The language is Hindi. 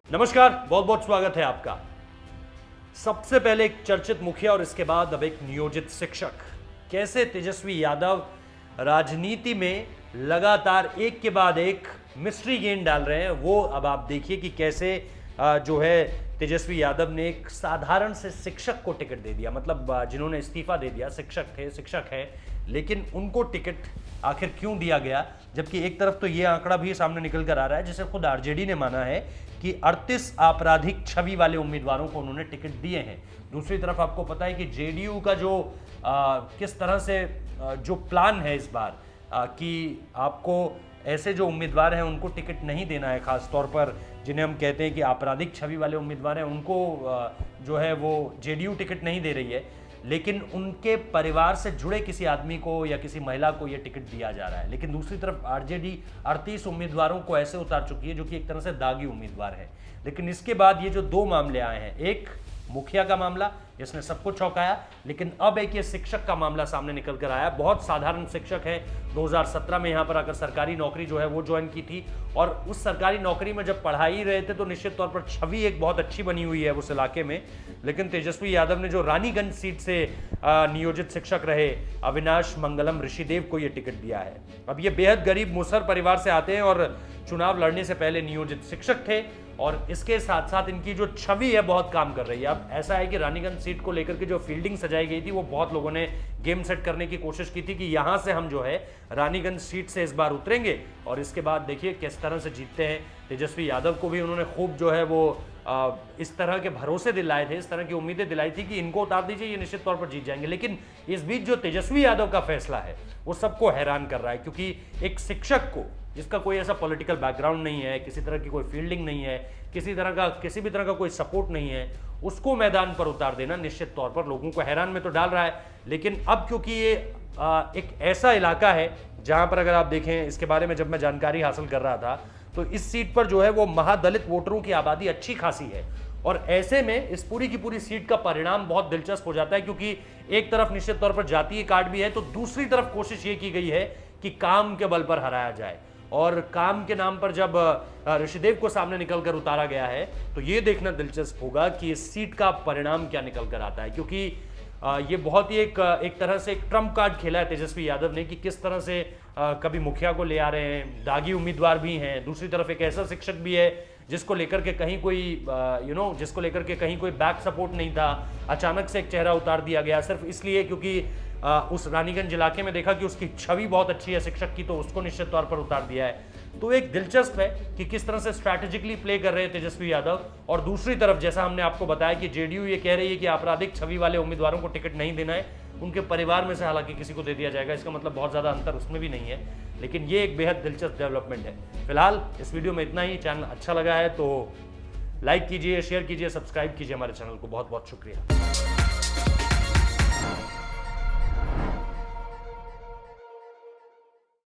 नमस्कार, बहुत बहुत स्वागत है आपका। सबसे पहले एक चर्चित मुखिया और इसके बाद अब एक नियोजित शिक्षक। कैसे तेजस्वी यादव राजनीति में लगातार एक के बाद एक मिस्ट्री गेम डाल रहे हैं, वो अब आप देखिए कि कैसे जो है तेजस्वी यादव ने एक साधारण से शिक्षक को टिकट दे दिया। मतलब जिन्होंने इस्तीफा दे दिया, शिक्षक है, लेकिन उनको टिकट आखिर क्यों दिया गया? जबकि एक तरफ तो ये आंकड़ा भी सामने निकल कर आ रहा है, जिसे खुद आरजेडी ने माना है कि 38 आपराधिक छवि वाले उम्मीदवारों को उन्होंने टिकट दिए हैं। दूसरी तरफ आपको पता है कि जेडीयू का जो किस तरह से जो प्लान है इस बार कि आपको ऐसे जो उम्मीदवार हैं उनको टिकट नहीं देना है, खास तौर पर जिन्हें हम कहते हैं कि आपराधिक छवि वाले उम्मीदवार हैं, उनको जो है वो जेडीयू टिकट नहीं दे रही है, लेकिन उनके परिवार से जुड़े किसी आदमी को या किसी महिला को यह टिकट दिया जा रहा है। लेकिन दूसरी तरफ आरजेडी 38 उम्मीदवारों को ऐसे उतार चुकी है जो कि एक तरह से दागी उम्मीदवार है। लेकिन इसके बाद ये जो दो मामले आए हैं, एक मुखिया का मामला जिसने सबको चौंकाया, लेकिन अब एक ये शिक्षक का मामला सामने निकल कर आया। बहुत साधारण शिक्षक है, 2017 में यहाँ पर आकर सरकारी नौकरी जो है वो ज्वाइन की थी, और उस सरकारी नौकरी में जब पढ़ा ही रहे थे तो निश्चित तौर पर छवि एक बहुत अच्छी बनी हुई है उस इलाके में। लेकिन तेजस्वी यादव ने जो रानीगंज सीट से नियोजित शिक्षक रहे अविनाश मंगलम ऋषिदेव को ये टिकट दिया है। अब ये बेहद गरीब मुसहर परिवार से आते हैं और चुनाव लड़ने से पहले नियोजित शिक्षक थे, और इसके साथ साथ इनकी जो छवि है बहुत काम कर रही है। अब ऐसा है कि रानीगंज सीट को लेकर के जो फील्डिंग सजाई गई थी वो बहुत लोगों ने गेम सेट करने की कोशिश की थी कि यहां से हम जो है रानीगंज सीट से इस बार उतरेंगे और इसके बाद देखिए किस तरह से जीतते हैं। तेजस्वी यादव को भी उन्होंने खूब जो है वो इस तरह के भरोसे दिलाए थे, इस तरह की उम्मीदें दिलाई थी कि इनको उतार दीजिए, ये निश्चित तौर पर जीत जाएंगे। लेकिन इस बीच जो तेजस्वी यादव का फैसला है वो सबको हैरान कर रहा है, क्योंकि एक शिक्षक को जिसका कोई ऐसा पॉलिटिकल बैकग्राउंड नहीं है, किसी तरह की कोई फील्डिंग नहीं है, किसी भी तरह का कोई सपोर्ट नहीं है, उसको मैदान पर उतार देना निश्चित तौर पर लोगों को हैरान में तो डाल रहा है। लेकिन अब क्योंकि ये एक ऐसा इलाका है जहां पर अगर आप देखें, इसके बारे में जब मैं जानकारी हासिल कर रहा था तो इस सीट पर जो है वो महादलित वोटरों की आबादी अच्छी खासी है, और ऐसे में इस पूरी की पूरी सीट का परिणाम बहुत दिलचस्प हो जाता है, क्योंकि एक तरफ निश्चित तौर पर जातीय कार्ड भी है तो दूसरी तरफ कोशिश ये की गई है कि काम के बल पर हराया जाए। और काम के नाम पर जब ऋषिदेव को सामने निकलकर उतारा गया है तो ये देखना दिलचस्प होगा कि इस सीट का परिणाम क्या निकल कर आता है, क्योंकि ये बहुत ही एक तरह से एक ट्रम्प कार्ड खेला है तेजस्वी यादव ने कि किस तरह से कभी मुखिया को ले आ रहे हैं, दागी उम्मीदवार भी हैं, दूसरी तरफ एक ऐसा शिक्षक भी है जिसको लेकर के कहीं कोई जिसको लेकर के कहीं कोई बैक सपोर्ट नहीं था। अचानक से एक चेहरा उतार दिया गया सिर्फ इसलिए क्योंकि उस रानीगंज इलाके में देखा कि उसकी छवि बहुत अच्छी है शिक्षक की, तो उसको निश्चित तौर पर उतार दिया है। तो एक दिलचस्प है कि किस तरह से स्ट्रैटेजिकली प्ले कर रहे हैं तेजस्वी यादव, और दूसरी तरफ जैसा हमने आपको बताया कि जेडीयू ये कह रही है कि आपराधिक छवि वाले उम्मीदवारों को टिकट नहीं देना है, उनके परिवार में से हालांकि किसी को दे दिया जाएगा। इसका मतलब बहुत ज़्यादा अंतर उसमें भी नहीं है, लेकिन ये एक बेहद दिलचस्प डेवलपमेंट है। फिलहाल इस वीडियो में इतना ही। चैनल अच्छा लगा है तो लाइक कीजिए, शेयर कीजिए, सब्सक्राइब कीजिए हमारे चैनल को। बहुत बहुत शुक्रिया।